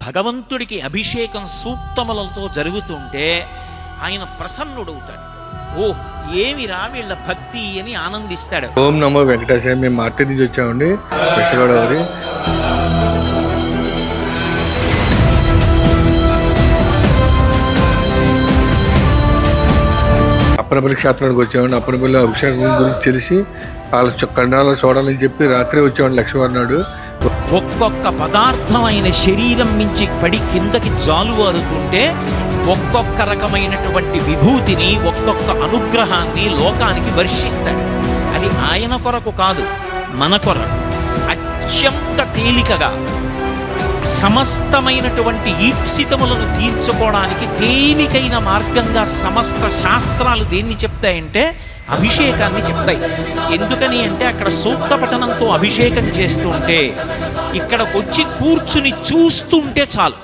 భగవంతుడికి అభిషేకం సూక్తములతో జరుగుతుంటే ఆయన ప్రసన్నుడవుతాడు. ఓహ్, ఏమిరా వీళ్ళ భక్తి అని ఆనందిస్తాడు. ఓం నమో వెంకటేశాయ. మేము మార్కెట్ నుంచి వచ్చామండి, వెస్ట్ గోదావరి. అప్పనపల్లి క్షేత్రానికి వచ్చామండి. అప్పనపల్లి అభిషేకం గురించి తెలిసి వాళ్ళ కండాలు చూడాలని చెప్పి రాత్రి వచ్చామండి. లక్ష్మీవారి నాడు ఒక్కొక్క పదార్థం ఆయన శరీరం నుంచి పడి కిందకి జాలువారుతుంటే ఒక్కొక్క రకమైనటువంటి విభూతిని, ఒక్కొక్క అనుగ్రహాన్ని లోకానికి వర్షిస్తాడు. అది ఆయన కొరకు కాదు, మన కొరకు. అత్యంత తేలికగా సమస్తమైనటువంటి ఈప్సితములను తీర్చుకోవడానికి తేలికైన మార్గంగా సమస్త శాస్త్రాలు దేన్ని చెప్తాయంటే అభిషేకాన్ని చెప్తాయి. ఎందుకని అంటే అక్కడ సూక్త పఠనంతో అభిషేకం చేస్తుంటే ఇక్కడికి వచ్చి కూర్చుని చూస్తుంటే చాలు.